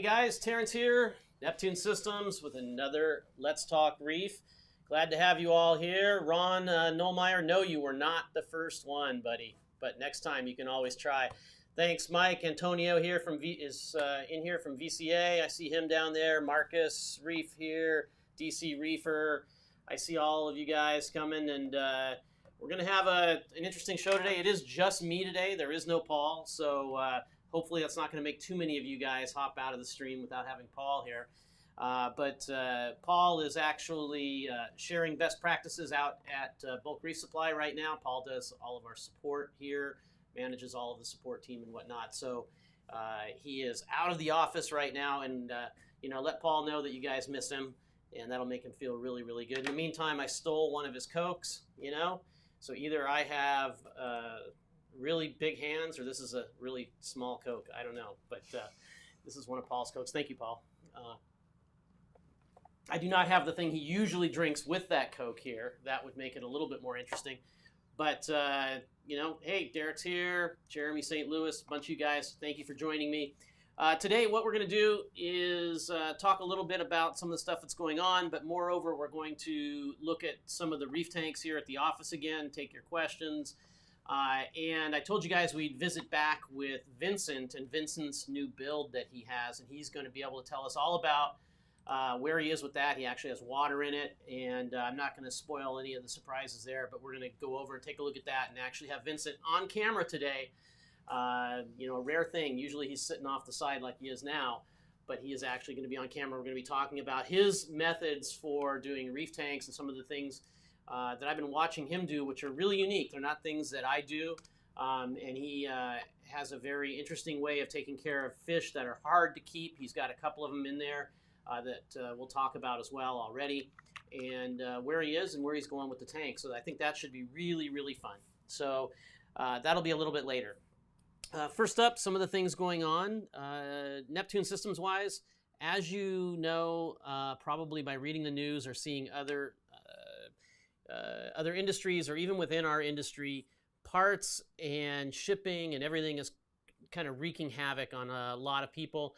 Hey guys, Terrence here, Neptune Systems with another Let's Talk Reef. Glad to have you all here. Ron Nolmeyer, no, you were not the first one, buddy, but next time you can always try. Thanks, Mike. Antonio here is in here from VCA. I see him down there. Marcus Reef here, DC Reefer. I see all of you guys coming, and we're going to have an interesting show today. It is just me today. There is no Paul, so hopefully that's not going to make too many of you guys hop out of the stream without having Paul here. But Paul is actually sharing best practices out at Bulk Reef Supply right now. Paul does all of our support here, manages all of the support team and whatnot. So he is out of the office right now, and let Paul know that you guys miss him, and that'll make him feel really, really good. In the meantime, I stole one of his Cokes, so either I have really big hands or this is a really small Coke. I don't know, but this is one of Paul's Cokes. Thank you, Paul. I do not have the thing he usually drinks with that Coke here. That would make it a little bit more interesting. But, hey, Derek's here, Jeremy St. Louis, a bunch of you guys. Thank you for joining me. Today, what we're going to do is talk a little bit about some of the stuff that's going on, but moreover, we're going to look at some of the reef tanks here at the office again, take your questions. And I told you guys we'd visit back with Vincent and Vincent's new build that he has, and he's going to be able to tell us all about where he is with that. He actually has water in it, and I'm not going to spoil any of the surprises there, but we're going to go over and take a look at that and actually have Vincent on camera today. A rare thing. Usually he's sitting off the side like he is now, but he is actually going to be on camera. We're going to be talking about his methods for doing reef tanks and some of the things that I've been watching him do, which are really unique. They're not things that I do, and he has a very interesting way of taking care of fish that are hard to keep. He's got a couple of them in there that we'll talk about as well already, and where he is and where he's going with the tank. So I think that should be really, really fun. So that'll be a little bit later. First up, some of the things going on Neptune Systems wise. As you know, probably by reading the news or seeing other industries, or even within our industry, parts and shipping and everything is kind of wreaking havoc on a lot of people.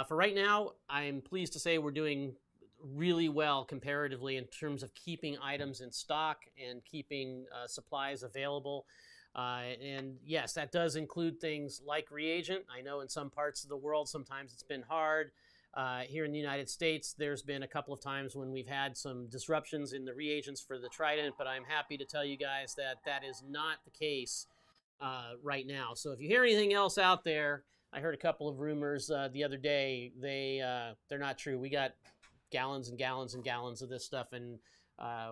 For right now, I'm pleased to say we're doing really well comparatively in terms of keeping items in stock and keeping supplies available. And yes, that does include things like reagent. I know in some parts of the world, sometimes it's been hard. Here in the United States, there's been a couple of times when we've had some disruptions in the reagents for the Trident, but I'm happy to tell you guys that that is not the case right now. So if you hear anything else out there, I heard a couple of rumors the other day. They're not true. We got gallons and gallons and gallons of this stuff, and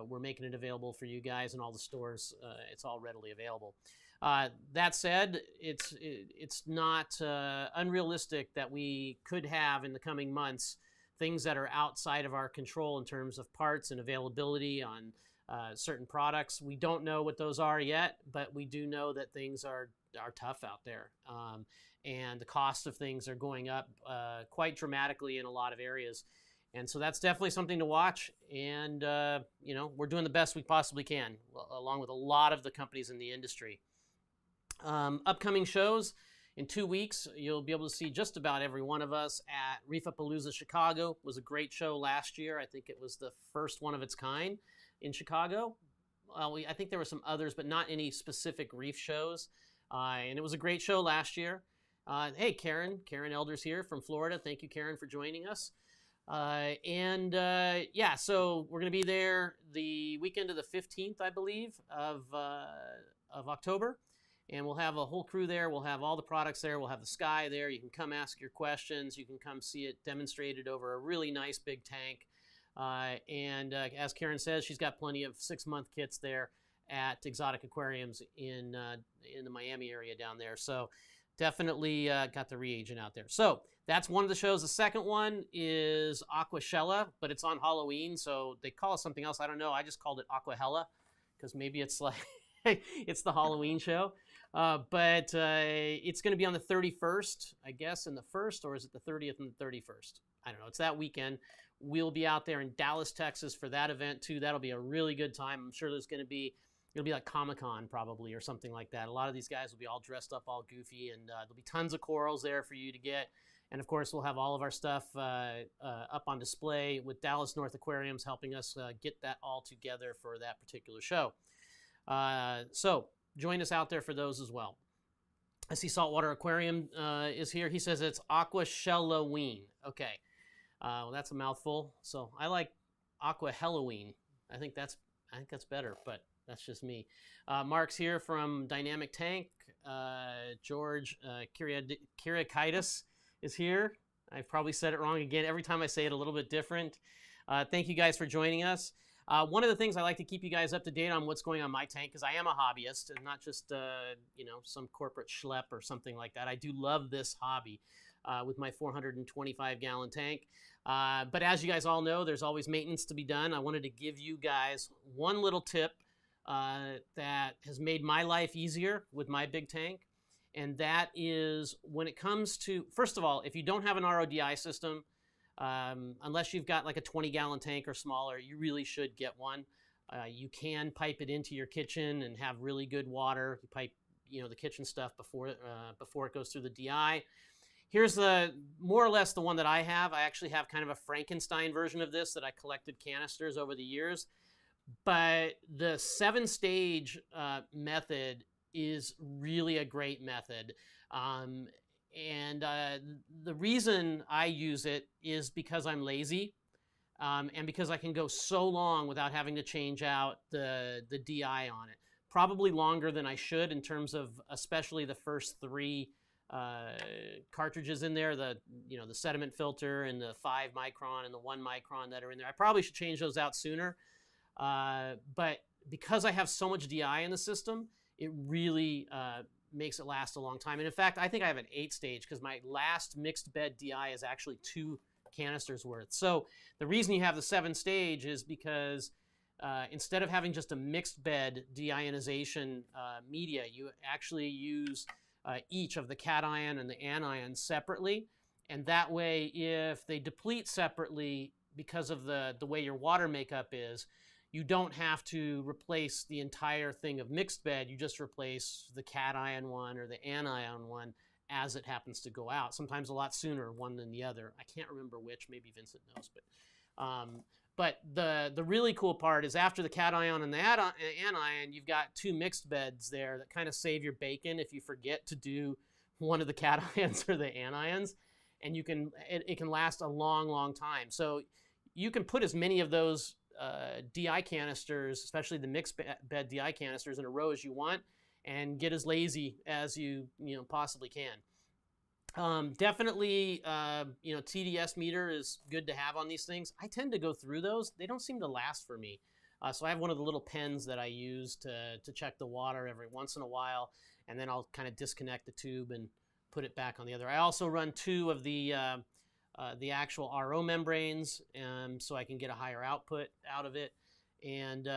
we're making it available for you guys in all the stores. It's all readily available. That said, it's not unrealistic that we could have in the coming months things that are outside of our control in terms of parts and availability on certain products. We don't know what those are yet, but we do know that things are tough out there. And the cost of things are going up quite dramatically in a lot of areas. And so that's definitely something to watch. And, we're doing the best we possibly can, along with a lot of the companies in the industry. Upcoming shows. In 2 weeks, you'll be able to see just about every one of us at Reefapalooza Chicago. It was a great show last year. I think it was the first one of its kind in Chicago. I think there were some others, but not any specific reef shows. And it was a great show last year. Hey, Karen Elders here from Florida. Thank you, Karen, for joining us. So we're going to be there the weekend of the 15th, I believe, of October. And we'll have a whole crew there. We'll have all the products there. We'll have the Sky there. You can come ask your questions. You can come see it demonstrated over a really nice big tank. As Karen says, she's got plenty of 6-month kits there at Exotic Aquariums in the Miami area down there. So definitely got the reagent out there. So that's one of the shows. The second one is Aquashella, but it's on Halloween, so they call it something else. I don't know. I just called it Aquahella because maybe it's like it's the Halloween show. But it's going to be on the 31st, I guess, and the 1st, or is it the 30th and the 31st? I don't know. It's that weekend. We'll be out there in Dallas, Texas for that event too. That'll be a really good time. I'm sure it'll be like Comic-Con probably or something like that. A lot of these guys will be all dressed up, all goofy, and there'll be tons of corals there for you to get. And of course, we'll have all of our stuff up on display with Dallas North Aquariums helping us get that all together for that particular show. So join us out there for those as well. I see Saltwater Aquarium is here. He says it's Aqua Halloween. Okay, well, that's a mouthful. So I like Aqua Halloween. I think that's better, but that's just me. Mark's here from Dynamic Tank. George Kiriakaitis is here. I probably said it wrong again. Every time I say it a little bit different. Thank you guys for joining us. One of the things I like to keep you guys up to date on what's going on in my tank, because I am a hobbyist and not just you know, some corporate schlep or something like that. I do love this hobby with my 425-gallon tank. But as you guys all know, there's always maintenance to be done. I wanted to give you guys one little tip that has made my life easier with my big tank. And that is when it comes to, first of all, if you don't have an RODI system, unless you've got like a 20-gallon tank or smaller, you really should get one. You can pipe it into your kitchen and have really good water. You pipe, you know, the kitchen stuff before it goes through the DI. Here's the more or less the one that I have. I actually have kind of a Frankenstein version of this that I collected canisters over the years. But the 7-stage method is really a great method. And the reason I use it is because I'm lazy and because I can go so long without having to change out the DI on it. Probably longer than I should in terms of especially the first 3 cartridges in there, the sediment filter and the 5 micron and the 1 micron that are in there. I probably should change those out sooner. But because I have so much DI in the system, it really makes it last a long time. And in fact, I think I have an 8-stage because my last mixed bed DI is actually 2 canisters worth. So the reason you have the 7-stage is because instead of having just a mixed bed deionization media, you actually use each of the cation and the anion separately. And that way, if they deplete separately because of the way your water makeup is, you don't have to replace the entire thing of mixed bed. You just replace the cation one or the anion one as it happens to go out. Sometimes a lot sooner, one than the other. I can't remember which. Maybe Vincent knows. But the really cool part is after the cation and the anion, you've got 2 mixed beds there that kind of save your bacon if you forget to do one of the cations or the anions, and it can last a long, long time. So you can put as many of those DI canisters, especially the mixed bed DI canisters, in a row as you want, and get as lazy as you possibly can. Definitely, TDS meter is good to have on these things. I tend to go through those. They don't seem to last for me. So I have one of the little pens that I use to check the water every once in a while, and then I'll kind of disconnect the tube and put it back on the other. I also run 2 of the actual RO membranes, so I can get a higher output out of it. And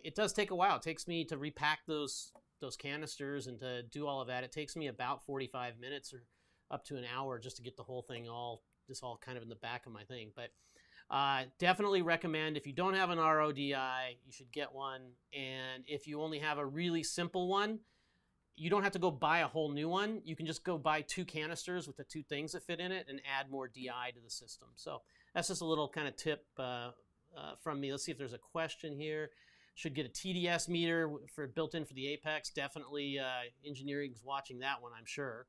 it does take a while. It takes me to repack those canisters and to do all of that. It takes me about 45 minutes or up to an hour just to get the whole thing all kind of in the back of my thing. But definitely recommend, if you don't have an RODI, you should get one. And if you only have a really simple one, you don't have to go buy a whole new one. You can just go buy 2 canisters with the 2 things that fit in it and add more DI to the system. So that's just a little kind of tip from me. Let's see if there's a question here. Should get a TDS meter built in for the Apex. Definitely engineering's watching that one, I'm sure.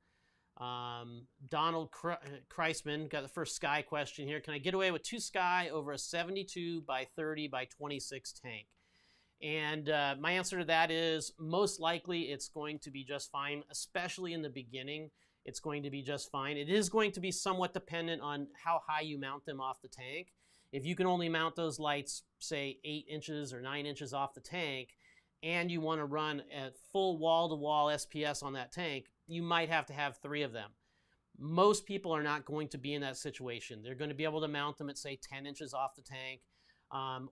Donald Kreisman got the first Sky question here. Can I get away with 2 Sky over a 72 by 30 by 26 tank? And my answer to that is most likely it's going to be just fine, especially in the beginning. It's going to be just fine. It is going to be somewhat dependent on how high you mount them off the tank. If you can only mount those lights, say 8 inches or 9 inches off the tank, and you want to run a full wall-to-wall SPS on that tank, you might have to have 3 of them. Most people are not going to be in that situation. They're going to be able to mount them at, say, 10 inches off the tank,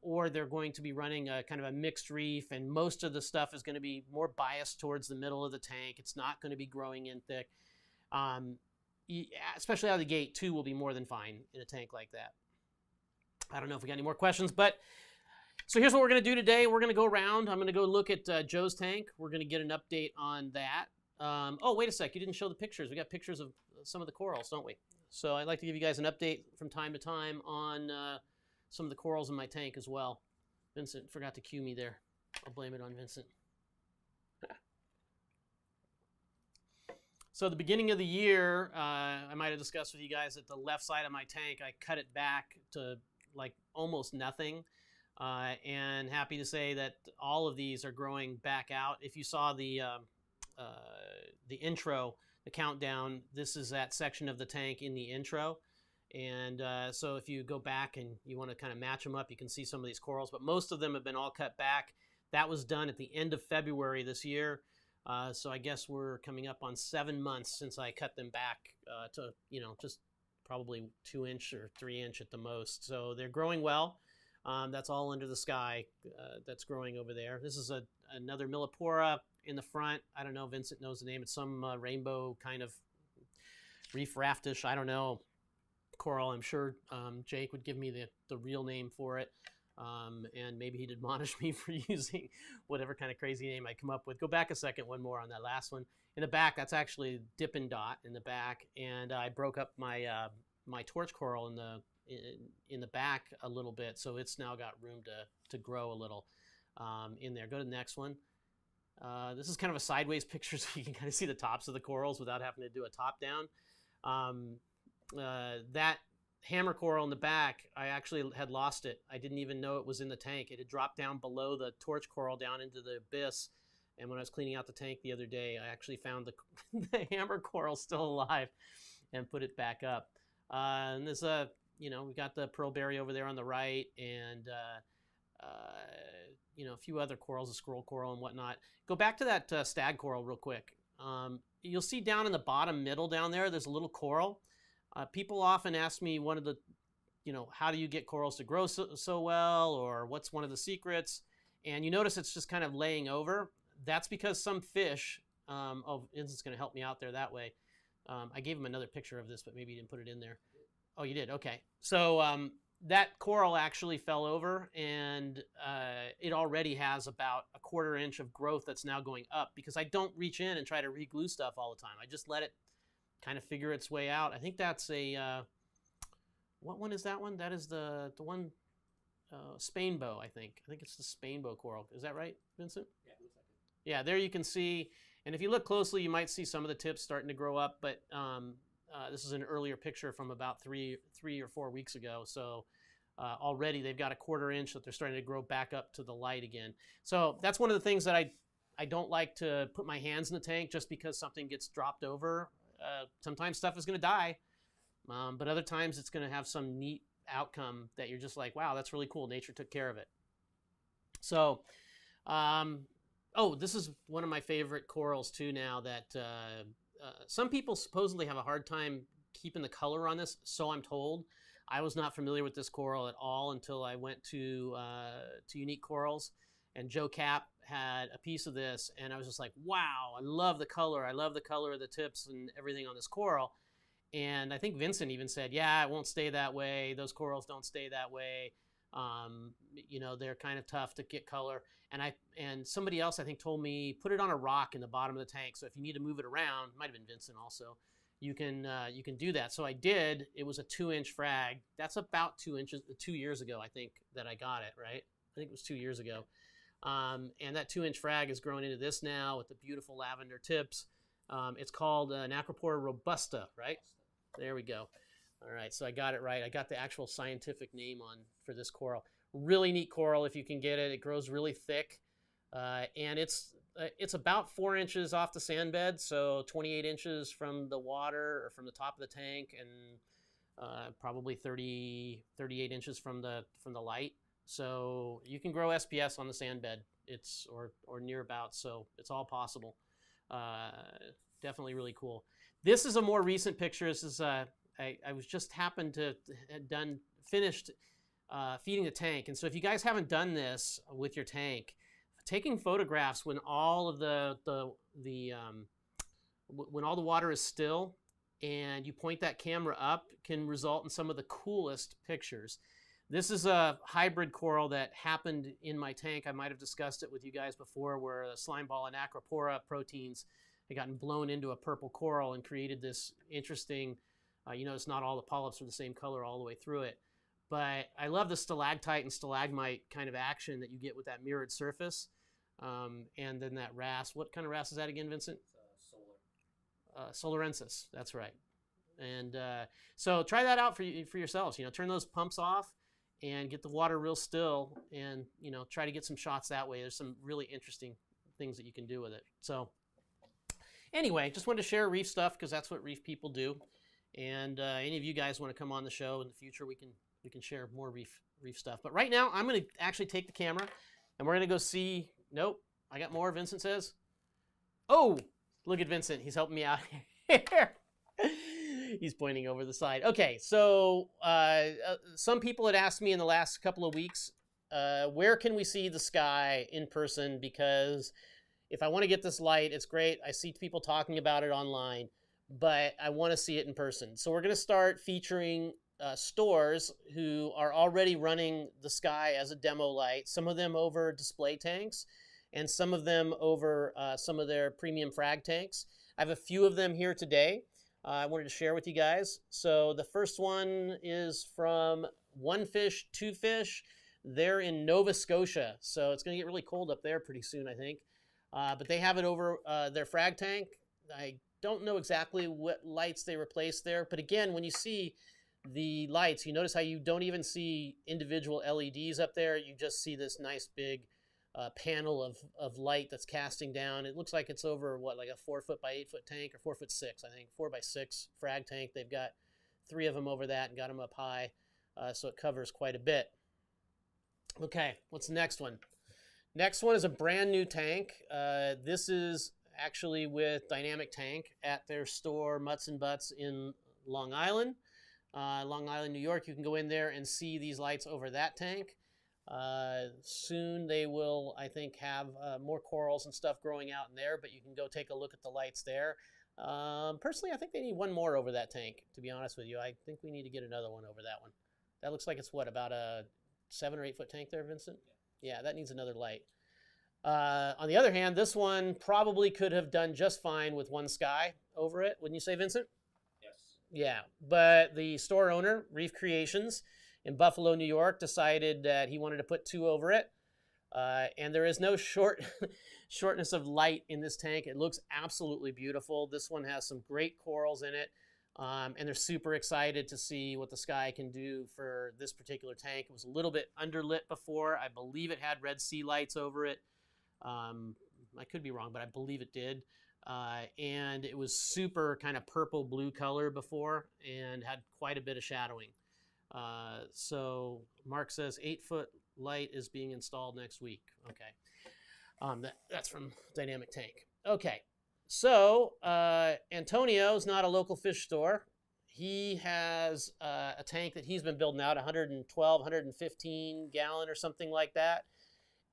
or they're going to be running a kind of a mixed reef, and most of the stuff is going to be more biased towards the middle of the tank. It's not going to be growing in thick. Especially out of the gate, 2 will be more than fine in a tank like that. I don't know if we got any more questions, but so here's what we're going to do today. We're going to go around. I'm going to go look at Joe's tank. We're going to get an update on that. Oh, wait a sec. You didn't show the pictures. We got pictures of some of the corals, don't we? So I'd like to give you guys an update from time to time on some of the corals in my tank as well. Vincent forgot to cue me there. I'll blame it on Vincent. So at the beginning of the year, I might have discussed with you guys that the left side of my tank, I cut it back to like almost nothing. And happy to say that all of these are growing back out. If you saw the intro, the countdown, this is that section of the tank in the intro. And so if you go back and you want to kind of match them up, you can see some of these corals, but most of them have been all cut back. That was done at the end of February this year. So I guess we're coming up on 7 months since I cut them back to, you know, just probably 2-inch or 3-inch at the most. So they're growing well. That's all under the sky that's growing over there. This is another Millipora in the front. I don't know, Vincent knows the name. It's some rainbow kind of reef raftish, I don't know, coral. I'm sure Jake would give me the real name for it. And maybe he'd admonish me for using whatever kind of crazy name I come up with. Go back a second, one more on that last one. In the back, that's actually Dippin' Dot in the back. And I broke up my my torch coral in the back a little bit, so it's now got room to grow a little in there. Go to the next one. This is kind of a sideways picture, so you can kind of see the tops of the corals without having to do a top down. That hammer coral in the back, I actually had lost it. I didn't even know it was in the tank. It had dropped down below the torch coral down into the abyss. And when I was cleaning out the tank the other day, I actually found the hammer coral still alive and put it back up. And there's you know, we got the pearlberry over there on the right, and you know, a few other corals, a scroll coral and whatnot. Go back to that stag coral real quick. You'll see down in the bottom middle down there, there's a little coral. People often ask me you know, how do you get corals to grow so well, or what's one of the secrets? And you notice it's just kind of laying over. That's because some fish, oh, Vincent's going to help me out there that way. I gave him another picture of this, but maybe he didn't put it in there. Oh, you did? Okay. So that coral actually fell over, and it already has about a 1/4 inch of growth that's now going up, because I don't reach in and try to re-glue stuff all the time. I just let it kind of figure its way out. I think that's a, what one is that one? That is the one, Spain bow, I think. I think it's the Spain bow coral. Is that right, Vincent? Yeah, it looks like it. Yeah, there you can see, and if you look closely, you might see some of the tips starting to grow up, but this is an earlier picture from about three or 4 weeks ago. So already they've got a 1/4 inch that they're starting to grow back up to the light again. So that's one of the things that I don't like to put my hands in the tank just because something gets dropped over. Sometimes stuff is going to die, but other times it's going to have some neat outcome that you're just like, wow, that's really cool. Nature took care of it. So, oh, this is one of my favorite corals too now that some people supposedly have a hard time keeping the color on this, so I'm told. I was not familiar with this coral at all until I went to Unique Corals, and Joe Cap had a piece of this, and I was just like, wow, I love the color. I love the color of the tips and everything on this coral. And I think Vincent even said, yeah, it won't stay that way. Those corals don't stay that way. You know, they're kind of tough to get color. And somebody else, I think, told me, put it on a rock in the bottom of the tank. So if you need to move it around, might have been Vincent also, you can do that. So I did. It was a 2-inch frag. That's about 2 inches, 2 years ago, I think, that I got it, right? I think it was 2 years ago. And that 2-inch frag is growing into this now with the beautiful lavender tips. It's called an Acropora robusta, right? There we go. All right, so I got it right. I got the actual scientific name on for this coral. Really neat coral if you can get it. It grows really thick, and it's about 4 inches off the sand bed, so 28 inches from the water or from the top of the tank, and probably 38 inches from the light. So you can grow SPS on the sand bed. It's or near about, so it's all possible. Definitely really cool. This is a more recent picture. This is I was just happened to had finished feeding the tank, and so if you guys haven't done this with your tank, taking photographs when all of when all the water is still and you point that camera up can result in some of the coolest pictures. This is a hybrid coral that happened in my tank. I might have discussed it with you guys before, where the slime ball and Acropora proteins had gotten blown into a purple coral and created this interesting, you notice not all the polyps are the same color all the way through it. But I love the stalactite and stalagmite kind of action that you get with that mirrored surface. And then that wrasse. What kind of wrasse is that again, Vincent? Solarensis. That's right. And so try that out for yourselves. You know, turn those pumps off and get the water real still, and you know, try to get some shots that way. There's some really interesting things that you can do with it. So anyway, just wanted to share reef stuff because that's what reef people do. And any of you guys want to come on the show in the future, we can share more reef stuff. But right now, I'm going to actually take the camera, and we're going to go see. Nope, I got more. Vincent says, "Oh, look at Vincent. He's helping me out here." He's pointing over the side. Okay, so some people had asked me in the last couple of weeks, where can we see the sky in person? Because if I want to get this light, it's great. I see people talking about it online, but I want to see it in person. So we're going to start featuring stores who are already running the sky as a demo light, some of them over display tanks, and some of them over some of their premium frag tanks. I have a few of them here today. I wanted to share with you guys. So the first one is from One Fish, Two Fish. They're in Nova Scotia, so it's going to get really cold up there pretty soon, I think. But they have it over their frag tank. I don't know exactly what lights they replaced there, but again, when you see the lights, you notice how you don't even see individual LEDs up there. You just see this nice big panel of light that's casting down. It looks like it's over, what, like a 4 foot by 8 foot tank, or 4'6", I think, 4 by 6 frag tank. They've got 3 of them over that and got them up high, so it covers quite a bit. Okay, what's the next one? Next one is a brand new tank. This is actually with Dynamic Tank at their store, Mutts and Butts in Long Island, New York. You can go in there and see these lights over that tank. Soon they will, I think, have more corals and stuff growing out in there, but you can go take a look at the lights there. Personally, I think they need one more over that tank, to be honest with you. I think we need to get another one over that one. That looks like it's, what, about a 7 or 8 foot tank there, Vincent? Yeah, that needs another light. On the other hand, this one probably could have done just fine with one sky over it. Wouldn't you say, Vincent? Yes. Yeah, but the store owner, Reef Creations, in Buffalo, New York, decided that he wanted to put 2 over it. And there is no shortness of light in this tank. It looks absolutely beautiful. This one has some great corals in it. And they're super excited to see what the sky can do for this particular tank. It was a little bit underlit before. I believe it had red sea lights over it. I could be wrong, but I believe it did. And it was super kind of purple blue color before and had quite a bit of shadowing. So Mark says 8 foot light is being installed next week. Okay. That's from Dynamic Tank. Okay. So Antonio's not a local fish store. He has a tank that he's been building out, 112, 115 gallon or something like that.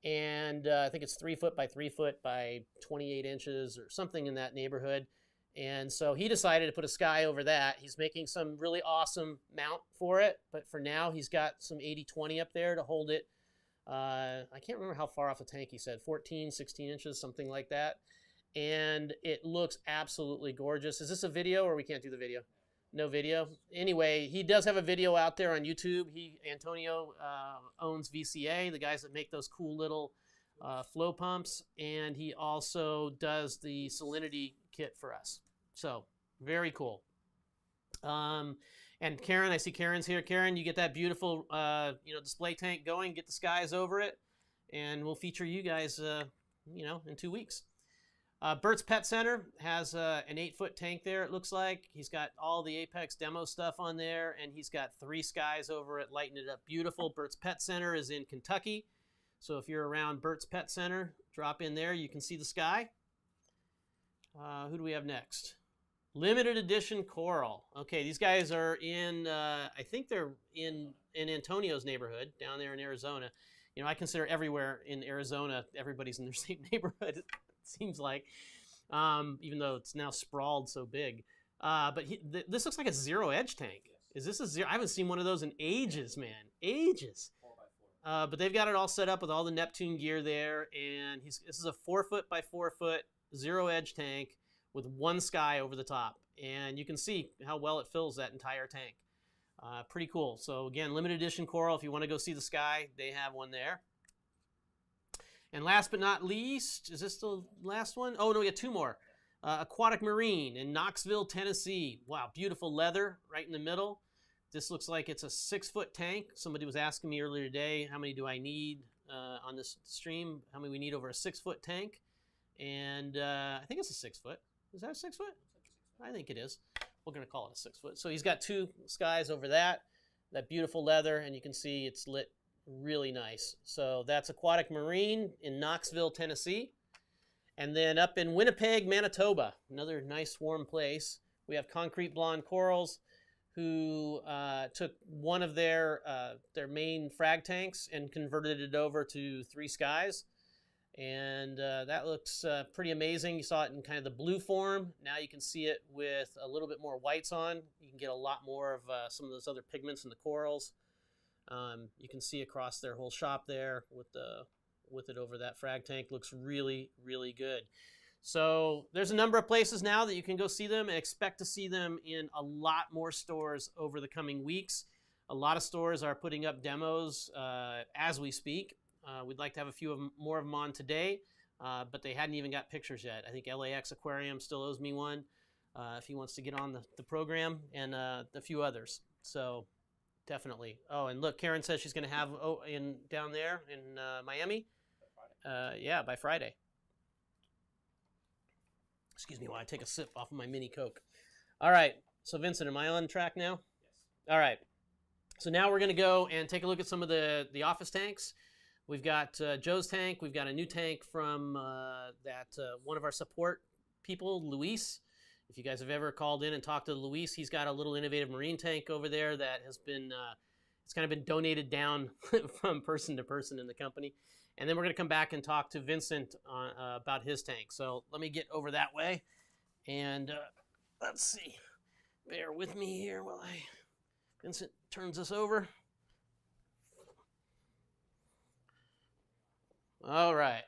And I think it's 3 foot by 3 foot by 28 inches or something in that neighborhood. And so he decided to put a sky over that. He's making some really awesome mount for it, but for now he's got some 80-20 up there to hold it. I can't remember how far off the tank he said, 14, 16 inches, something like that. And it looks absolutely gorgeous. Is this a video, or we can't do the video? No video? Anyway, he does have a video out there on YouTube. Antonio owns VCA, the guys that make those cool little flow pumps, and he also does the salinity kit for us. So very cool. And Karen, I see Karen's here. Karen, you get that beautiful display tank going, get the skies over it, and we'll feature you guys in 2 weeks. Bert's Pet Center has an 8 foot tank there, it looks like. He's got all the Apex demo stuff on there, and he's got 3 skies over it, lighting it up beautiful. Bert's Pet Center is in Kentucky. So if you're around Bert's Pet Center, drop in there. You can see the sky. Who do we have next? Limited edition coral. Okay, these guys are in, I think they're in Antonio's neighborhood down there in Arizona. You know, I consider everywhere in Arizona, everybody's in their same neighborhood, it seems like, even though it's now sprawled so big. But this looks like a zero edge tank. Is this a zero? I haven't seen one of those in ages, man. Ages. 4x4. But they've got it all set up with all the Neptune gear there, and this is a 4 foot by 4 foot zero edge tank with one sky over the top. And you can see how well it fills that entire tank. Pretty cool. So again, limited edition coral. If you want to go see the sky, they have one there. And last but not least, is this the last one? Oh, no, we got two more. Aquatic Marine in Knoxville, Tennessee. Wow, beautiful leather right in the middle. This looks like it's a 6-foot tank. Somebody was asking me earlier today, how many do I need on this stream? How many we need over a 6-foot tank? And I think it's a 6-foot. Is that a 6-foot? I think it is. We're going to call it a 6-foot. So he's got two skies over that beautiful leather, and you can see it's lit really nice. So that's Aquatic Marine in Knoxville, Tennessee. And then up in Winnipeg, Manitoba, another nice warm place, we have Concrete Blonde Corals, who took one of their main frag tanks and converted it over to 3 skies. And that looks pretty amazing. You saw it in kind of the blue form. Now you can see it with a little bit more whites on. You can get a lot more of some of those other pigments in the corals. You can see across their whole shop there with it over that frag tank. Looks really, really good. So there's a number of places now that you can go see them, and expect to see them in a lot more stores over the coming weeks. A lot of stores are putting up demos as we speak. We'd like to have a few more of them on today, but they hadn't even got pictures yet. I think LAX Aquarium still owes me one if he wants to get on the program, and a few others. So definitely. Oh, and look, Karen says she's going to have down there in Miami. Yeah, by Friday. Excuse me while I take a sip off of my mini Coke. All right. So Vincent, am I on track now? Yes. All right. So now we're going to go and take a look at some of the office tanks. We've got Joe's tank. We've got a new tank from one of our support people, Luis. If you guys have ever called in and talked to Luis, he's got a little innovative marine tank over there that has been, it's kind of been donated down from person to person in the company. And then we're going to come back and talk to Vincent about his tank. So let me get over that way. And let's see. Bear with me here while Vincent turns us over. All right.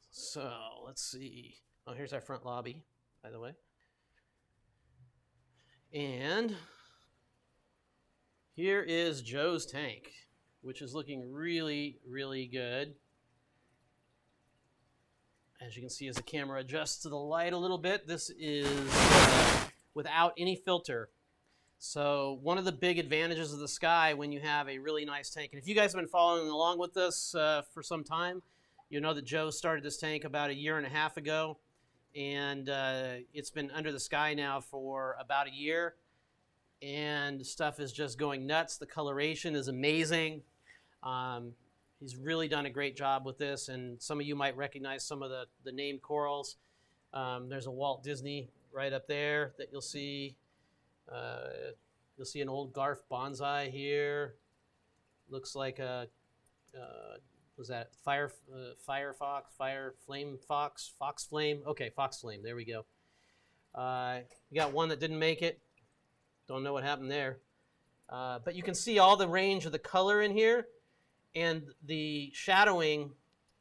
So let's see. Oh, here's our front lobby, by the way. And here is Joe's tank, which is looking really, really good. As you can see, as the camera adjusts to the light a little bit, this is without any filter. So one of the big advantages of the Sky when you have a really nice tank, and if you guys have been following along with us for some time, you know that Joe started this tank about 1.5 years ago, and it's been under the Sky now for about a year, and stuff is just going nuts. The coloration is amazing. He's really done a great job with this, and some of you might recognize some of the named corals. There's a Walt Disney right up there that you'll see. You'll see an old Garf bonsai here. Looks like a was that fox flame? Okay, fox flame. There we go. You got one that didn't make it. Don't know what happened there. But you can see all the range of the color in here, and the shadowing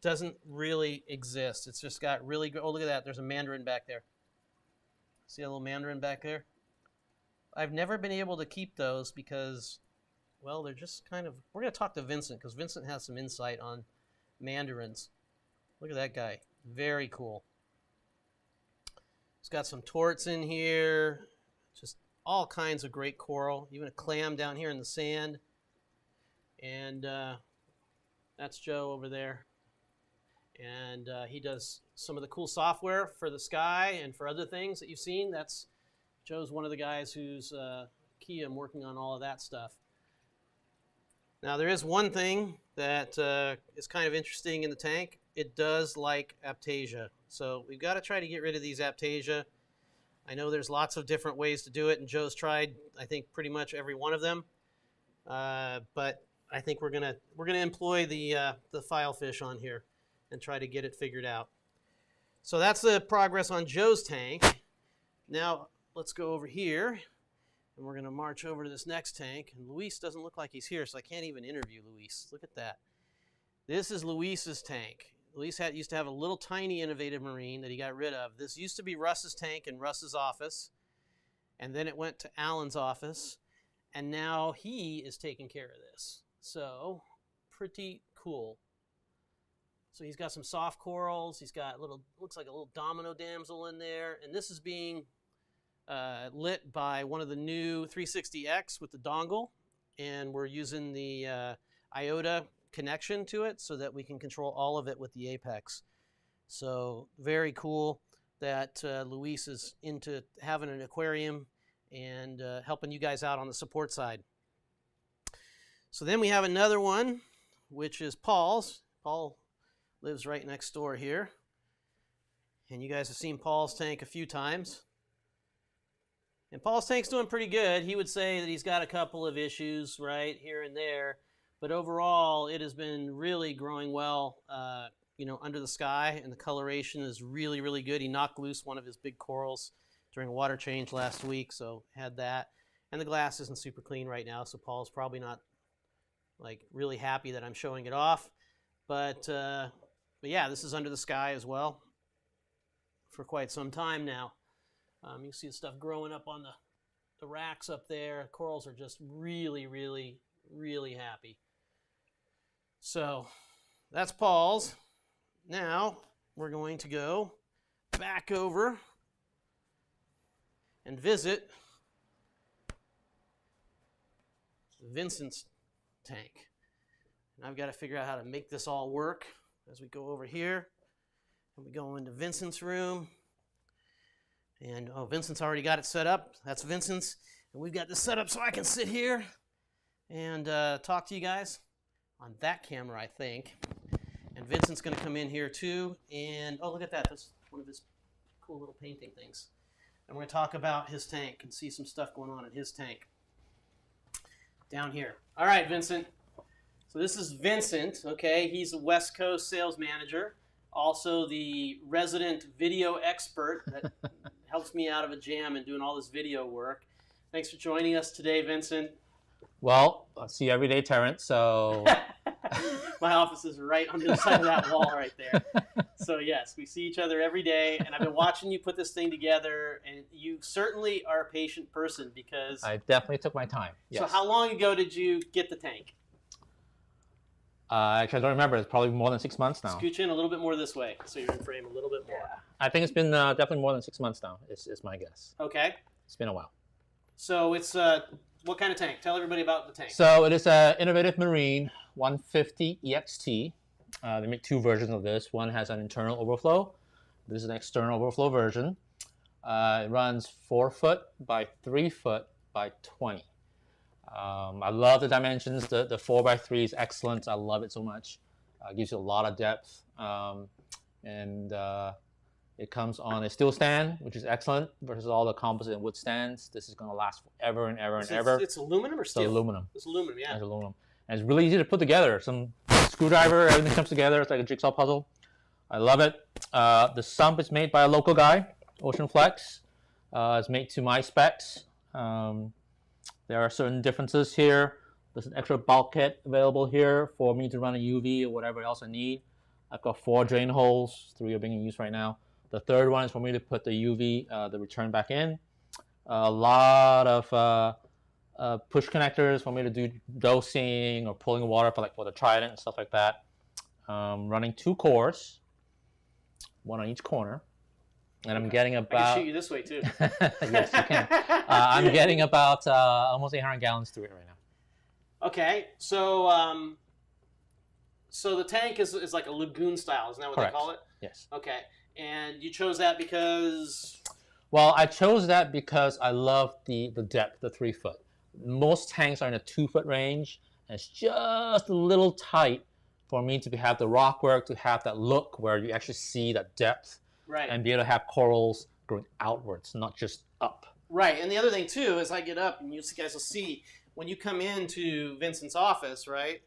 doesn't really exist. It's just got really good. Oh, look at that. There's a mandarin back there. See a little mandarin back there? I've never been able to keep those because, well, they're just kind of... We're going to talk to Vincent because Vincent has some insight on mandarins. Look at that guy. Very cool. It's got some torts in here. Just all kinds of great coral. Even a clam down here in the sand. And that's Joe over there. And he does some of the cool software for the Sky and for other things that you've seen. Joe's one of the guys who's key in working on all of that stuff. Now, there is one thing that is kind of interesting in the tank. It does like Aiptasia. So we've got to try to get rid of these Aiptasia. I know there's lots of different ways to do it, and Joe's tried, I think, pretty much every one of them. But I think we're gonna employ the filefish on here and try to get it figured out. So that's the progress on Joe's tank. Now, let's go over here, and we're going to march over to this next tank. And Luis doesn't look like he's here, so I can't even interview Luis. Look at that. This is Luis's tank. Luis used to have a little tiny innovative marine that he got rid of. This used to be Russ's tank in Russ's office, and then it went to Alan's office, and now he is taking care of this. So pretty cool. So he's got some soft corals. He's got looks like a little domino damsel in there, and this is being lit by one of the new 360X with the dongle, and we're using the IOTA connection to it so that we can control all of it with the Apex. So very cool that Luis is into having an aquarium and helping you guys out on the support side. So then we have another one, which is Paul's. Paul lives right next door here, and you guys have seen Paul's tank a few times. And Paul's tank's doing pretty good. He would say that he's got a couple of issues right here and there, but overall it has been really growing well, under the sky, and the coloration is really, really good. He knocked loose one of his big corals during a water change last week, so had that. And the glass isn't super clean right now, so Paul's probably not like really happy that I'm showing it off. But yeah, this is under the sky as well for quite some time now. You can see the stuff growing up on the racks up there. Corals are just really, really, really happy. So that's Paul's. Now we're going to go back over and visit Vincent's tank. And I've got to figure out how to make this all work as we go over here. And we go into Vincent's room. And Vincent's already got it set up. That's Vincent's. And we've got this set up so I can sit here and talk to you guys on that camera, I think. And Vincent's going to come in here too. And look at that. That's one of his cool little painting things. And we're going to talk about his tank and see some stuff going on in his tank down here. All right, Vincent. So this is Vincent, okay? He's a West Coast sales manager, also the resident video expert that helps me out of a jam and doing all this video work. Thanks for joining us today, Vincent. Well, I see you every day, Terrence, so... My office is right on the other side of that wall right there. So yes, we see each other every day, and I've been watching you put this thing together, and you certainly are a patient person because... I definitely took my time, yes. So how long ago did you get the tank? Actually, I don't remember. It's probably more than 6 months now. Scooch in a little bit more this way, so you're in frame a little bit more. Yeah. I think it's been definitely more than 6 months now, is my guess. Okay. It's been a while. So it's what kind of tank? Tell everybody about the tank. So it is an Innovative Marine 150 EXT. They make two versions of this. One has an internal overflow. This is an external overflow version. It runs 4 foot by 3 foot by 20. I love the dimensions. The 4x3 is excellent. I love it so much. It gives you a lot of depth. It comes on a steel stand, which is excellent, versus all the composite and wood stands. This is going to last forever and ever and ever. It's aluminum or steel? It's aluminum. It's aluminum, yeah. It's aluminum. And it's really easy to put together. Some screwdriver, everything comes together. It's like a jigsaw puzzle. I love it. The sump is made by a local guy, Ocean Flex. It's made to my specs. There are certain differences here. There's an extra bulkhead available here for me to run a UV or whatever else I need. I've got 4 drain holes, 3 are being used right now. The third one is for me to put the UV, the return back in. A lot of push connectors for me to do dosing or pulling water for the Trident and stuff like that. Running 2 cores, 1 on each corner. And I'm getting about... I can shoot you this way, too. Yes, you can. I'm getting about almost 800 gallons through it right now. Okay, so so the tank is like a lagoon style, isn't that what Correct. They call it? Yes. Okay, and you chose that because... Well, I chose that because I love the depth, the 3 foot. Most tanks are in a 2 foot range, and it's just a little tight for me to have the rock work, to have that look where you actually see that depth. Right. And be able to have corals going outwards, not just up. Right, and the other thing too is I get up and you guys will see when you come into Vincent's office, right?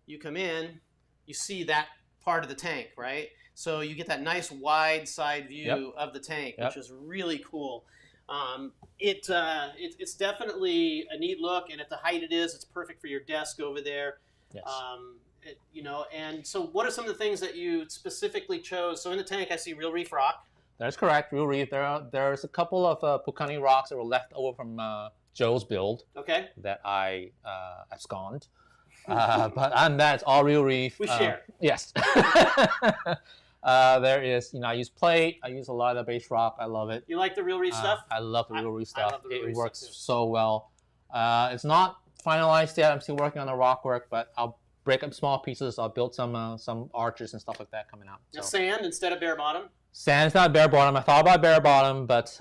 You come in, you see that part of the tank, right? So you get that nice wide side view of the tank, which is really cool. It's definitely a neat look, and at the height it is, it's perfect for your desk over there. Yes. You know, and so what are some of the things that you specifically chose? So in the tank, I see real reef rock. That's correct, real reef. There's a couple of Pukani rocks that were left over from Joe's build. Okay. That I absconded. But on that, it's all real reef. We share. Yes. There is, I use plate. I use a lot of the base rock. I love it. You like the real reef stuff? I love the real reef stuff. Love the real it reef works stuff too. so well. It's not finalized yet. I'm still working on the rock work, but I'll break up small pieces. I'll build some arches and stuff like that coming out. Now, sand instead of bare bottom? Sand's not bare bottom. I thought about bare bottom, but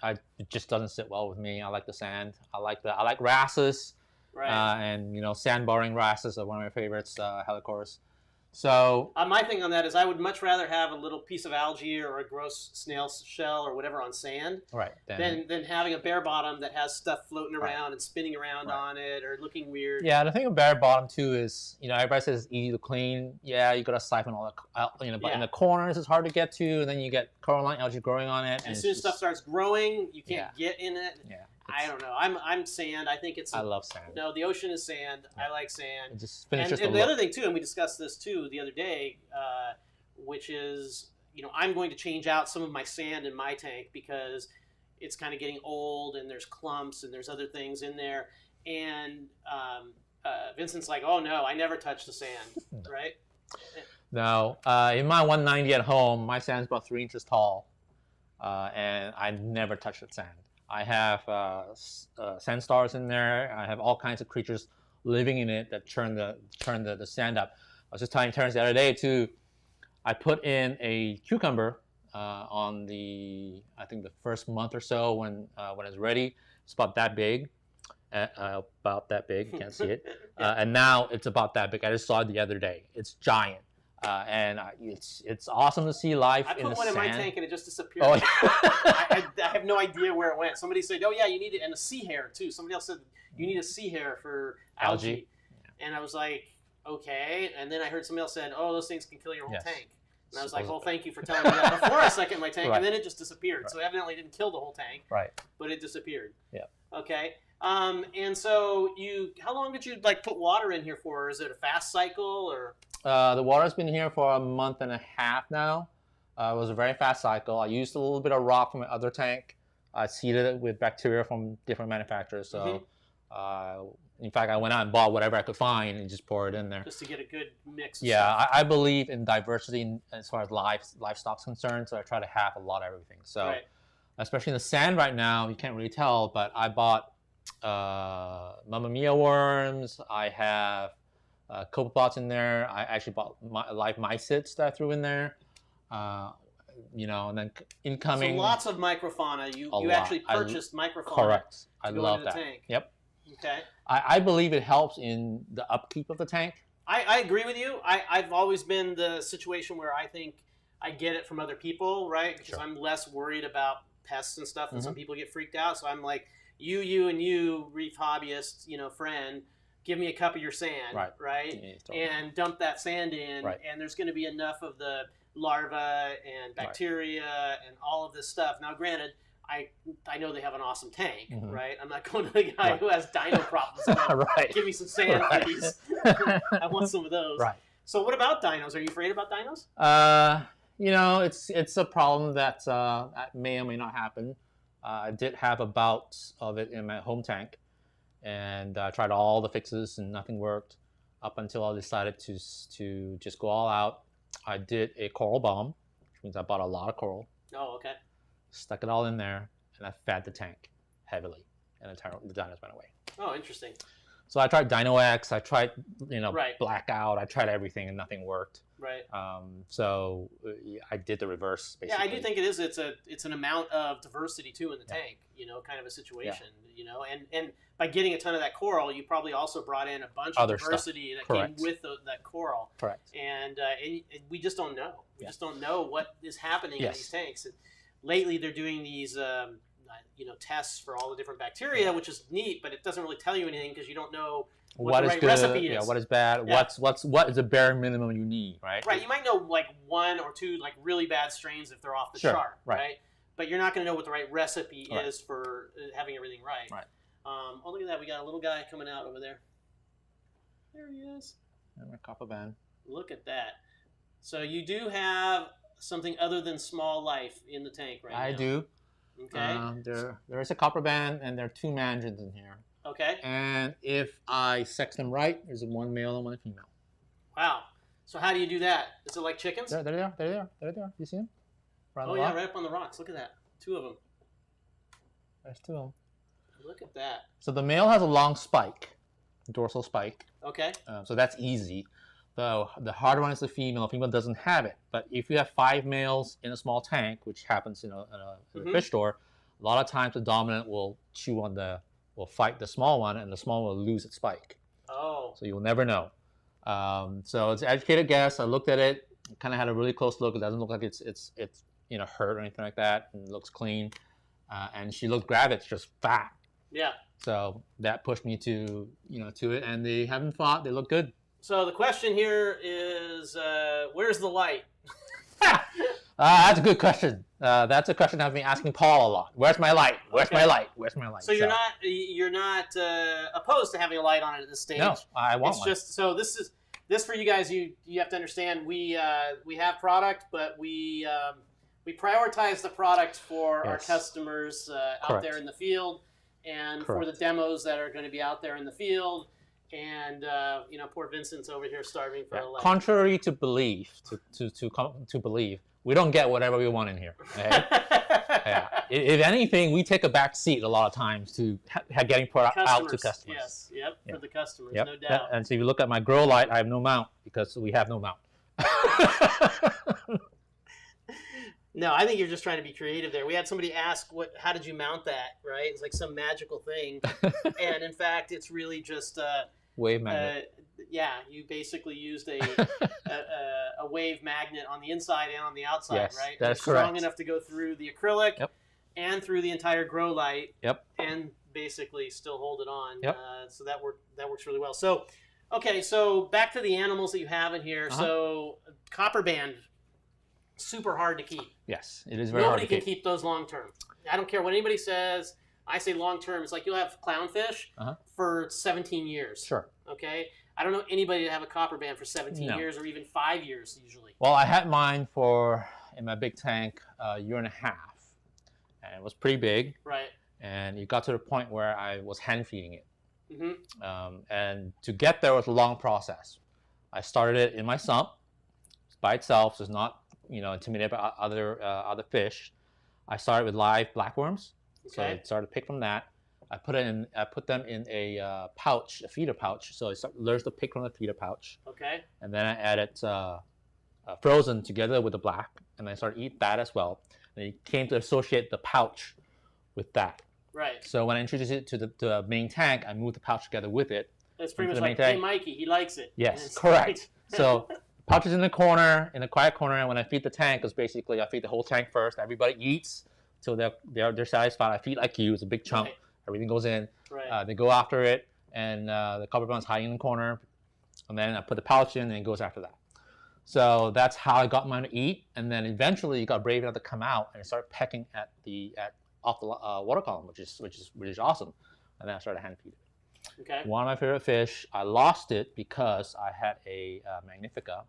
it just doesn't sit well with me. I like the sand. I like wrasses. Right. And sandbarring wrasses are one of my favorites, helicores. So my thing on that is I would much rather have a little piece of algae or a gross snail shell or whatever on sand, right, than having a bare bottom that has stuff floating around and spinning around on it or looking weird. Yeah, the thing with bare bottom too is everybody says it's easy to clean. Yeah, you gotta siphon all the but in the corners it's hard to get to, and then you get coralline algae growing on it. And as soon as stuff starts growing, you can't get in it. Yeah. I don't know. I'm sand. I think it's. I love sand. No, the ocean is sand. I like sand. It just finishes and the other thing too, and we discussed this too the other day, which is I'm going to change out some of my sand in my tank because it's kind of getting old and there's clumps and there's other things in there. And Vincent's like, oh no, I never touch the sand, right? No, in my 190 at home, my sand's about 3 inches tall, and I never touch the sand. I have sand stars in there. I have all kinds of creatures living in it that churn the sand up. I was just telling Terrence the other day too. I put in a cucumber on I think the first month or so when it's ready. It's about that big, You can't see it, and now it's about that big. I just saw it the other day. It's giant. And it's awesome to see life in the sand. I put one in my tank and it just disappeared. Oh, yeah. I have no idea where it went. Somebody said, oh yeah, you need it, and a sea hare too. Somebody else said, you need a sea hare for algae. And I was like, okay. And then I heard somebody else said, oh, those things can kill your whole tank. And I was like, well, thank you for telling me that before I stuck it in my tank. Right. And then it just disappeared. Right. So evidently it didn't kill the whole tank. Right. But it disappeared. Yeah. Okay. And so how long did you put water in here for? Is it a fast cycle or? The water's been here for a month and a half now. It was a very fast cycle. I used a little bit of rock from my other tank. I seeded it with bacteria from different manufacturers. So, in fact, I went out and bought whatever I could find and just poured it in there. Just to get a good mix. Yeah, I believe in diversity as far as livestock's concerned. So I try to have a lot of everything. So, especially in the sand right now, you can't really tell, but I bought Mamma Mia worms. I have copepods in there. I actually bought live mycetes that I threw in there. And then incoming. So lots of microfauna. You actually purchased microfauna. Correct. I love that. Tank. Yep. Okay. I believe it helps in the upkeep of the tank. I agree with you. I've always been the situation where I think I get it from other people, right? Because I'm less worried about pests and stuff, and some people get freaked out. So I'm like, you, reef hobbyist, friend, give me a cup of your sand, right? Yeah, totally. And dump that sand in, and there's going to be enough of the larvae and bacteria and all of this stuff. Now, granted, I know they have an awesome tank, right? I'm not going to the guy who has dino problems. Give me some sand, please. I want some of those. Right. So what about dinos? Are you afraid about dinos? It's a problem that may or may not happen. I did have a bout of it in my home tank, and I tried all the fixes and nothing worked up until I decided to just go all out. I did a coral bomb, which means I bought a lot of coral. Oh, okay. Stuck it all in there, and I fed the tank heavily, and the dinos went away. Oh, interesting. So I tried Dino X, I tried Blackout, I tried everything, and nothing worked. Right. So I did the reverse, basically. Yeah, I do think it is. It's an amount of diversity too in the tank. Kind of a situation. And by getting a ton of that coral, you probably also brought in a bunch of diversity that came with that coral. Correct. And we just don't know. We just don't know what is happening in these tanks. Lately, they're doing these tests for all the different bacteria, which is neat, but it doesn't really tell you anything because you don't know what the right recipe is. Yeah, what is bad? Yeah. What is the bare minimum you need, right? Right. You might know one or two really bad strains if they're off the chart, right? But you're not going to know what the right recipe is for having everything right. Right. Oh, look at that. We got a little guy coming out over there. There he is. And my copper band. Look at that. So you do have something other than small life in the tank right now. I do. Okay. There is a copper band and there are 2 mandarins in here. Okay. And if I sex them right, there's 1 male and 1 female. Wow. So how do you do that? Is it like chickens? There they are. There they are. There they are. You see them? Oh yeah, right up on the rocks. Look at that. 2 of them. There's 2 of them. Look at that. So the male has a long spike, dorsal spike. Okay. So that's easy. The harder one is the female. The female doesn't have it. But if you have 5 males in a small tank, which happens in a fish store, a lot of times the dominant will will fight the small one, and the small one will lose its spike. Oh. So you'll never know. So it's an educated guess. I looked at it, kind of had a really close look. It doesn't look like it's hurt or anything like that. And it looks clean. And she looked gravid. It's just fat. Yeah. So that pushed me to it, and they haven't fought. They look good. So the question here is, where's the light? That's a good question. That's a question I've been asking Paul a lot. Where's my light? Where's my light? Where's my light? So you're not opposed to having a light on it at this stage. No, I want one. It's just so this for you guys. You have to understand. We have product, but we prioritize the product for our customers out there in the field, and for the demos that are going to be out there in the field. And poor Vincent's over here starving for a light. Contrary to belief, to believe, we don't get whatever we want in here. Okay? If anything, we take a back seat a lot of times to getting product out to customers. Yes, for the customers, no doubt. And so if you look at my grow light, I have no mount because we have no mount. No, I think you're just trying to be creative there. We had somebody ask, how did you mount that, right? It's like some magical thing. And in fact, it's really just wave magnet. You basically used a wave magnet on the inside and on the outside, right? That's it's correct. Strong enough to go through the acrylic and through the entire grow light and basically still hold it on. So that works really well. So, okay, so back to the animals that you have in here. So copper band, super hard to keep. Yes, it is very hard to keep. Nobody can keep those long term. I don't care what anybody says. I say long term. It's like you'll have clownfish for 17 years. Sure. Okay. I don't know anybody to have a copper band for 17 years or even 5 years usually. Well, I had mine in my big tank a year and a half, and it was pretty big. Right. And it got to the point where I was hand feeding it. And to get there was a long process. I started it in my sump by itself, so it's not intimidated by other fish. I started with live blackworms, so I started to pick from that. I put them in a pouch, a feeder pouch, so it learns to pick from the feeder pouch. Okay. And then I added frozen together with the black, and I started to eat that as well. And it came to associate the pouch with that. Right. So when I introduced it to the main tank, I moved the pouch together with it. That's pretty much like, hey, Mikey, he likes it. Yes, correct. So pouch is in the corner, in the quiet corner, and when I feed the tank, because basically I feed the whole tank first. Everybody eats till they're satisfied. I feed like you. It's a big chunk. Right. Everything goes in. Right. They go after it, and the copper band is hiding in the corner. And then I put the pouch in, and it goes after that. So that's how I got mine to eat. And then eventually, it got brave enough to come out and start pecking off the water column, which is awesome. And then I started hand feeding it. Okay. One of my favorite fish. I lost it because I had a Magnifica,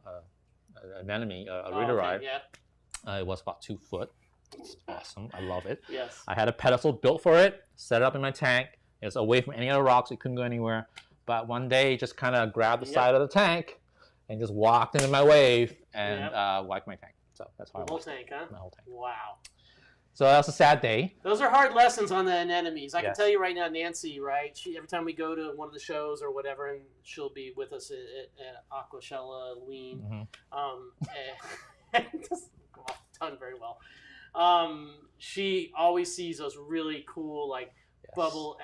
an anemone, a Reederite. Yeah. It was about 2 foot. It's awesome. I love it. Yes. I had a pedestal built for it, set it up in my tank. It's away from any other rocks. It couldn't go anywhere. But one day, it just kind of grabbed the side of the tank and just walked into my wave and wiped my tank. So that's how I lost it. The whole tank, huh? My whole tank. Wow. So that was a sad day. Those are hard lessons on the anemones. I can tell you right now, Nancy, right? Every time we go to one of the shows or whatever, and she'll be with us at Aquashella Lean. Just done very well. She always sees those really cool, like bubble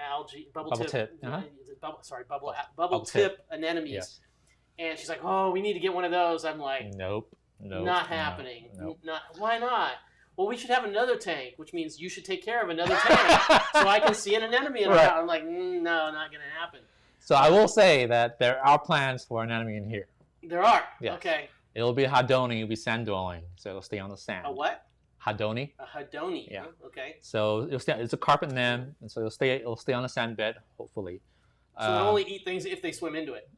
tip anemones. Yes. And she's like, "Oh, we need to get one of those." I'm like, "Nope, not happening. Why not?" Well, we should have another tank, which means you should take care of another tank so I can see an anemone in I'm like, no, not going to happen. So I will say that there are plans for an anemone in here. There are? Yes. Okay. It'll be a hadoni, it'll be sand dwelling, so it'll stay on the sand. A what? Hadoni. A hadoni. Yeah. Okay. So it's a carpet nem, and so it'll stay on the sand bed, hopefully. So they'll only eat things if they swim into it?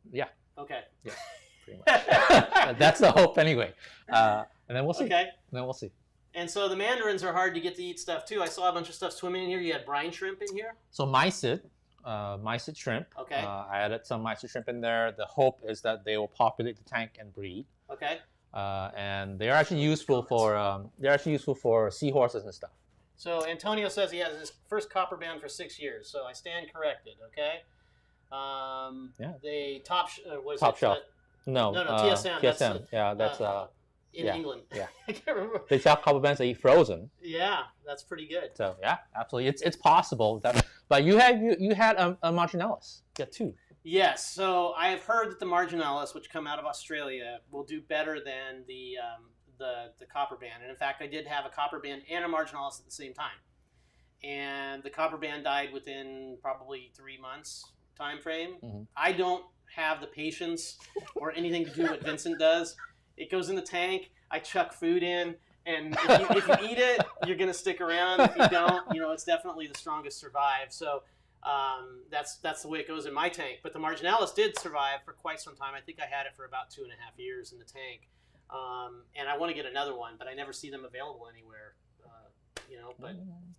Yeah. Okay. Yeah, pretty much. That's the hope anyway. And then we'll see. Okay. And then we'll see. And so the mandarins are hard to get to eat stuff too. I saw a bunch of stuff swimming in here. You had brine shrimp in here. So mysid shrimp. Okay. I added some mysid shrimp in there. The hope is that they will populate the tank and breed. Okay. And they're actually useful for seahorses and stuff. So Antonio says he has his first copper band for 6 years. So I stand corrected. Okay. Yeah. The top shelf. No, TSM. TSM. That's in England. Yeah. I can't remember. They sell copper bands that eat frozen. Yeah, that's pretty good. So yeah, absolutely, it's possible. But you had a marginalis. Yeah, two. Yes. So I have heard that the marginalis, which come out of Australia, will do better than the copper band. And in fact, I did have a copper band and a marginalis at the same time. And the copper band died within probably 3 months time frame. Mm-hmm. I don't have the patience or anything to do what Vincent does. It goes in the tank. I chuck food in, and if you eat it, you're gonna stick around. If you don't, it's definitely the strongest survive. So that's the way it goes in my tank. But the marginalis did survive for quite some time. I think I had it for about 2.5 years in the tank, and I want to get another one, but I never see them available anywhere. But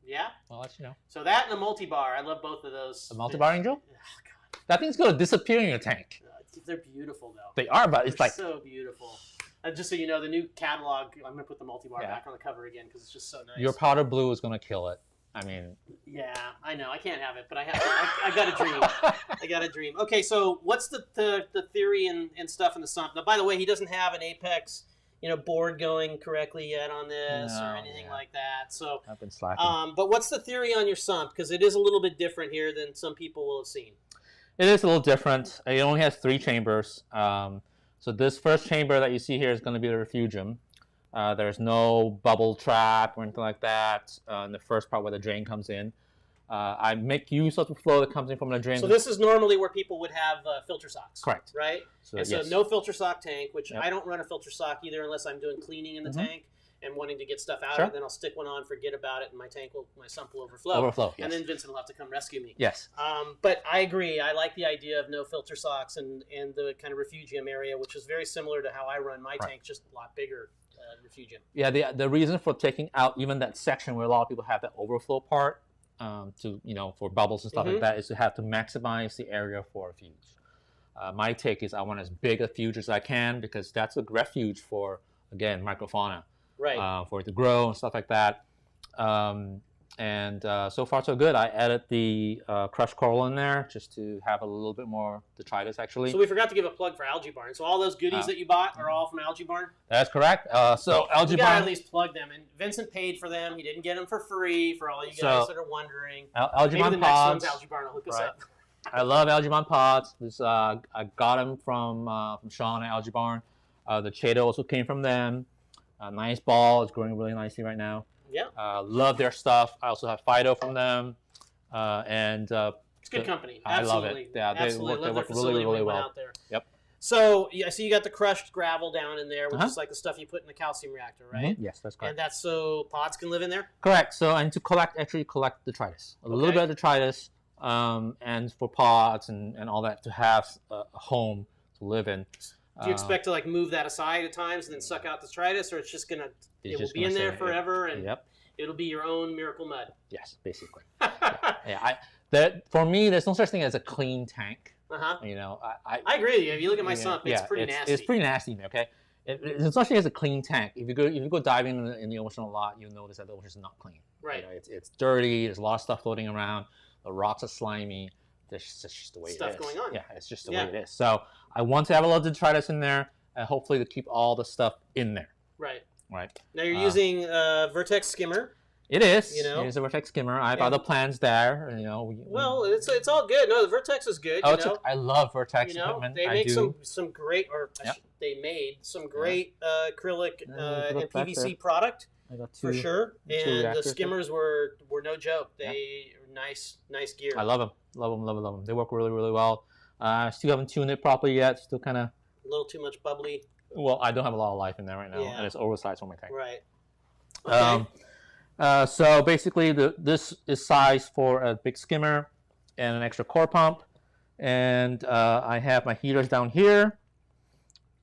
yeah. I'll let you know. So that and the multi-bar, I love both of those. The multi-bar angel? Oh, God. That thing's gonna disappear in your tank. They're beautiful though. They are, but it's They're like so beautiful. Just so you know, the new catalog, I'm going to put the multi-bar back on the cover again because it's just so nice. Your powder blue is going to kill it. I mean... Yeah, I know. I can't have it, but I got a dream. I got a dream. Okay, so what's the theory and stuff in the sump? Now, by the way, he doesn't have an Apex, board going correctly yet on this or anything like that. So I've been slacking. But what's the theory on your sump? Because it is a little bit different here than some people will have seen. It is a little different. It only has 3 chambers. So this first chamber that you see here is going to be the refugium. There's no bubble trap or anything like that in the first part where the drain comes in. I make use of the flow that comes in from the drain. So this is normally where people would have filter socks. Correct. Right? So no filter sock tank, which I don't run a filter sock either unless I'm doing cleaning in the tank and wanting to get stuff out, and then I'll stick one on, forget about it, and my sump will overflow. Yes. And then Vincent will have to come rescue me. Yes. But I agree. I like the idea of no filter socks and the kind of refugium area, which is very similar to how I run my tank, just a lot bigger refugium. Yeah, the reason for taking out even that section where a lot of people have that overflow part for bubbles and stuff like that is to have to maximize the area for refuge. My take is I want as big a refuge as I can because that's a refuge for, again, microfauna. Right. For it to grow and stuff like that. So far so good. I added the crushed coral in there just to have a little bit more detritus actually. So we forgot to give a plug for Algae Barn. So all those goodies that you bought are all from Algae Barn? That's correct. So Algae you Barn... You gotta at least plug them. And Vincent paid for them. He didn't get them for free for all you guys that are wondering. Algae Barn Maybe the pods. next one's Algae Barn will hook us up. I love Algae Barn pods. I got them from Sean at Algae Barn. The Chaeto also came from them. Nice ball. It's growing really nicely right now. Yeah. Love their stuff. I also have Fido from them. It's good company. I love Absolutely. it. Yeah, they work really, really well. Out there. Yep. So, you got the crushed gravel down in there, which is like the stuff you put in the calcium reactor, right? Yes, that's correct. And that's so pods can live in there? Correct. So, and to collect detritus. A little bit of detritus, and for pods and all that to have a home to live in. Do you expect to move that aside at times and then suck out the detritus, or it will be in there forever and it'll be your own miracle mud? Yes, basically. For me, there's no such thing as a clean tank. I agree with you. If you look at my sump, it's pretty nasty. It's pretty nasty, okay? It's not such as a clean tank. If you go diving in the ocean a lot, you'll notice that the ocean is not clean. Right. It's dirty. There's a lot of stuff floating around. The rocks are slimy. That's just the way it is. Stuff going on. Yeah, it's just the way it is. So I want to have a lot of detritus in there, and hopefully to keep all the stuff in there. Right. Right. Now you're using Vertex skimmer. It is. It is a Vertex skimmer. I have other plans there. Well, it's all good. No, the Vertex is good. I love Vertex equipment. They make some great, they made some great acrylic and PVC product. I got two, for sure. And the skimmers were no joke. They are nice gear. I love them. Love them. They work really, really well. I still haven't tuned it properly yet. Still kind of a little too much bubbly. Well, I don't have a lot of life in there right now, and it's oversized for my tank. Right. Okay. So basically, this is sized for a big skimmer and an extra core pump, And I have my heaters down here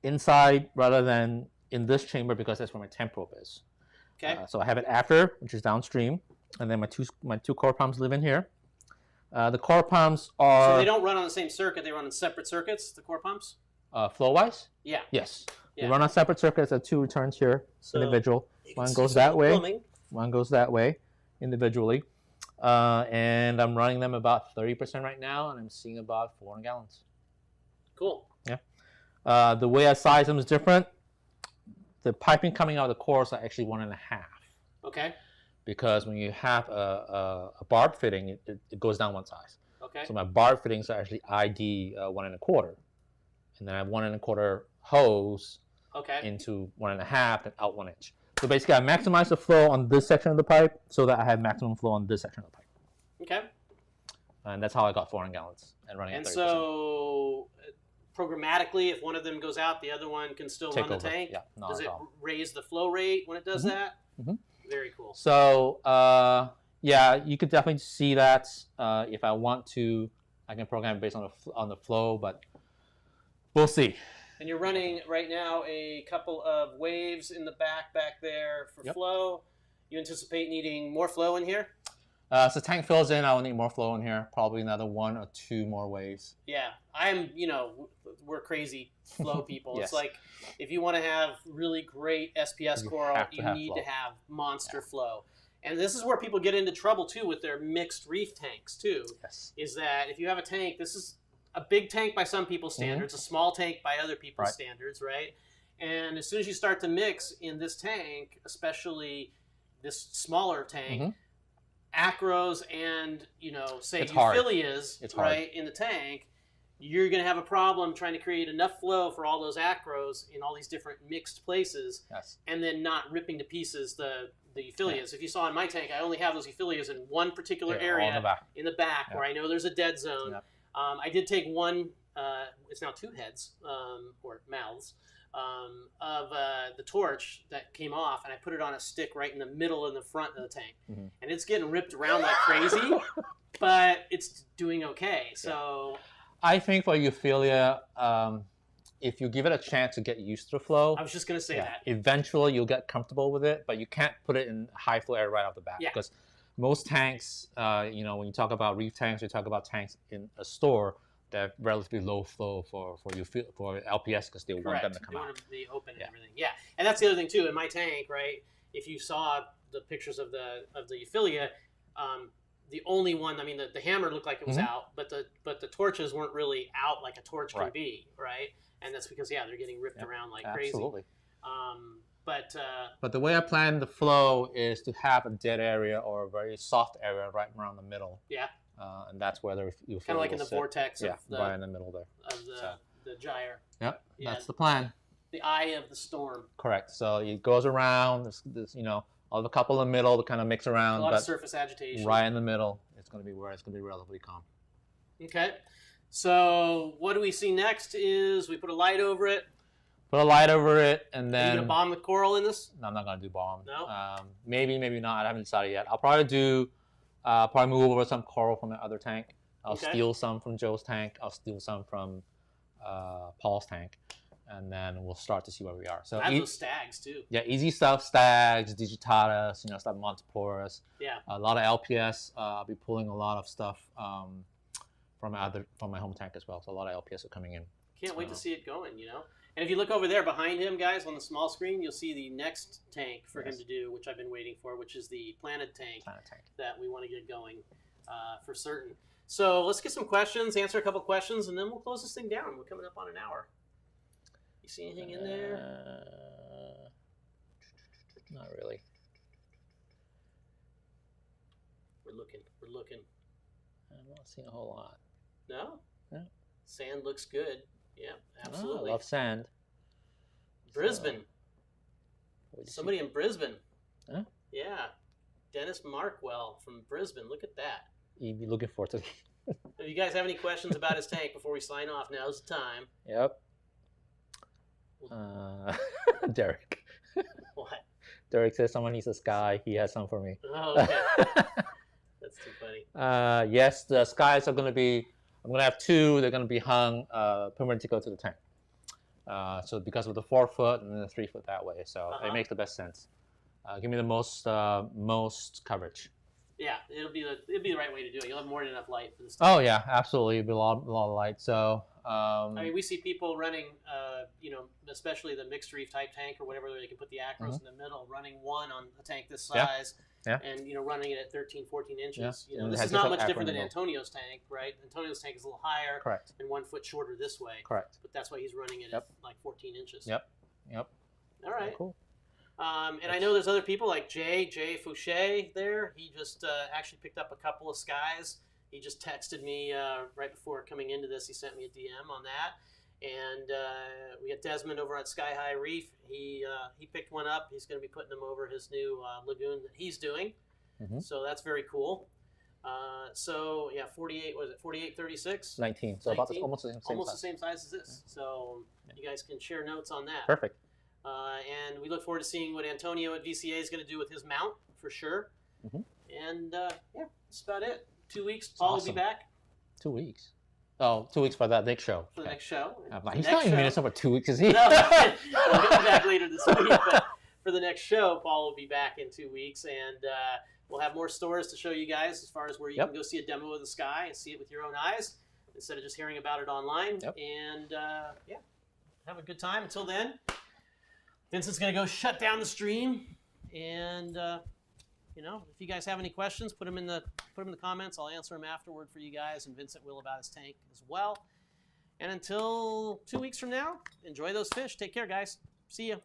inside rather than in this chamber because that's where my temp probe is. Okay. So I have it after, which is downstream, and then my two core pumps live in here. The core pumps are... So they don't run on the same circuit, they run on separate circuits, the core pumps? Flow-wise? Yeah. Yes. Yeah. They run on separate circuits at 2 returns here, So individual. One goes that way, one goes that way, individually. And I'm running them about 30% right now, and I'm seeing about 400 gallons. Cool. Yeah. The way I size them is different. The piping coming out of the cores are actually 1.5. Okay. Because when you have a barb fitting, it goes down one size. Okay. So my barb fittings are actually ID 1.25, and then I have 1.25 hose into 1.5 and out 1 inch. So basically, I maximize the flow on this section of the pipe so that I have maximum flow on this section of the pipe. Okay. And that's how I got 400 gallons and running at 30%. And so, programmatically, if one of them goes out, the other one can still run the tank? Yeah, not does at it all. Raise the flow rate when it does that? Mm-hmm. Very cool. So, yeah, you could definitely see that. If I want to, I can program it based on the flow, but we'll see. And you're running right now a couple of waves in the back there for flow. You anticipate needing more flow in here? So tank fills in, I'll need more flow in here. Probably another 1 or 2 more waves. Yeah, we're crazy flow people. Yes. It's like if you want to have really great SPS coral, you need to have monster flow. And this is where people get into trouble too with their mixed reef tanks too. Yes. Is that if you have a tank, this is a big tank by some people's standards, a small tank by other people's standards, right? And as soon as you start to mix in this tank, especially this smaller tank, acros and, say euphyllias, right, in the tank, you're going to have a problem trying to create enough flow for all those acros in all these different mixed places, and then not ripping to pieces the euphyllias. If you saw in my tank, I only have those euphyllias in one particular area in the back where I know there's a dead zone. I did take one, it's now 2 heads, or mouths, of the torch that came off, and I put it on a stick right in the middle in the front of the tank. And it's getting ripped around like crazy, but it's doing okay. So I think for euphilia, if you give it a chance to get used to the flow, I was just going to say that. Eventually you'll get comfortable with it, but you can't put it in high flow area right off the bat. Because most tanks, when you talk about reef tanks, you talk about tanks in a store that have relatively low flow for LPS because they want them to come out. Want them to be open and everything. Yeah, and that's the other thing too. In my tank, right? If you saw the pictures of the euphilia, the only one, I mean, the hammer looked like it was out, but the torches weren't really out like a torch can be, right? And that's because they're getting ripped around like crazy. Absolutely. But the way I plan the flow is to have a dead area or a very soft area right around the middle. Yeah. And that's where you kind of like in the vortex of right in the middle there of the gyre. Yep, that's the plan. The eye of the storm. Correct. So it goes around. There's I'll have a couple in the middle to kind of mix around. A lot of surface agitation. Right in the middle, it's going to be where it's going to be relatively calm. Okay. So what do we see next is we put a light over it. Put a light over it, and then... Are you going to bomb the coral in this? No, I'm not going to do bomb. No? Maybe, maybe not. I haven't decided yet. I'll probably move over some coral from the other tank. I'll steal some from Joe's tank. I'll steal some from Paul's tank. And then we'll start to see where we are. So I have those stags too. Yeah, easy stuff. Stags, digitatas, stuff Montiporus. Yeah. A lot of LPS. I'll be pulling a lot of stuff from my home tank as well. So a lot of LPS are coming in. Can't wait to see it going, And if you look over there behind him, guys, on the small screen, you'll see the next tank for him to do, which I've been waiting for, which is the planted tank that we want to get going for certain. So let's get some questions, answer a couple questions, and then we'll close this thing down. We're coming up on an hour. You see anything in there? Not really. We're looking. I'm not seeing a whole lot. No? Yeah. Sand looks good. Yeah, absolutely. I love sand. Brisbane. Somebody in Brisbane. Huh? Yeah. Dennis Markwell from Brisbane. Look at that. You'd be looking forward to it. If you guys have any questions about his tank before we sign off, now's the time. Yep. Derek. What? Derek says someone needs a sky. He has some for me. Oh, okay. That's too funny. Yes, the skies are going to be I'm going to have 2. They're going to be hung perpendicular to the tank. So because of the 4 foot and then the 3 foot that way, so it makes the best sense. Give me the most coverage. Yeah, it'll be the right way to do it. You'll have more than enough light for this. Oh yeah, absolutely. It'll be a lot of light. So I mean, we see people running, especially the mixed reef type tank or whatever, they can put the acros in the middle, running one on a tank this size, and running it at 13, 14 inches. Yeah. This is not much different than Antonio's tank, right? Antonio's tank is a little higher, correct, and 1 foot shorter this way. Correct. But that's why he's running it at like 14 inches. Yep. All right. Cool. And I know there's other people like Jay Fouché there. He just actually picked up a couple of skies. He just texted me right before coming into this. He sent me a DM on that. And we got Desmond over at Sky High Reef. He picked one up. He's going to be putting them over his new lagoon that he's doing. So that's very cool. 48, was it 4836? 19. So 19? About almost the same size as this. So you guys can share notes on that. Perfect. And we look forward to seeing what Antonio at VCA is going to do with his mount for sure. And that's about it. 2 weeks, Paul will be back. 2 weeks. Oh, 2 weeks for that next show. For the next show. He's not even Minnesota for 2 weeks, is he? No, he'll be back later this week. But for the next show, Paul will be back in 2 weeks, and we'll have more stores to show you guys as far as where you can go see a demo of the sky and see it with your own eyes instead of just hearing about it online. And have a good time. Until then, Vincent's going to go shut down the stream, and if you guys have any questions, put them in the comments. I'll answer them afterward for you guys, and Vincent will about his tank as well. And until 2 weeks from now, enjoy those fish. Take care, guys. See you.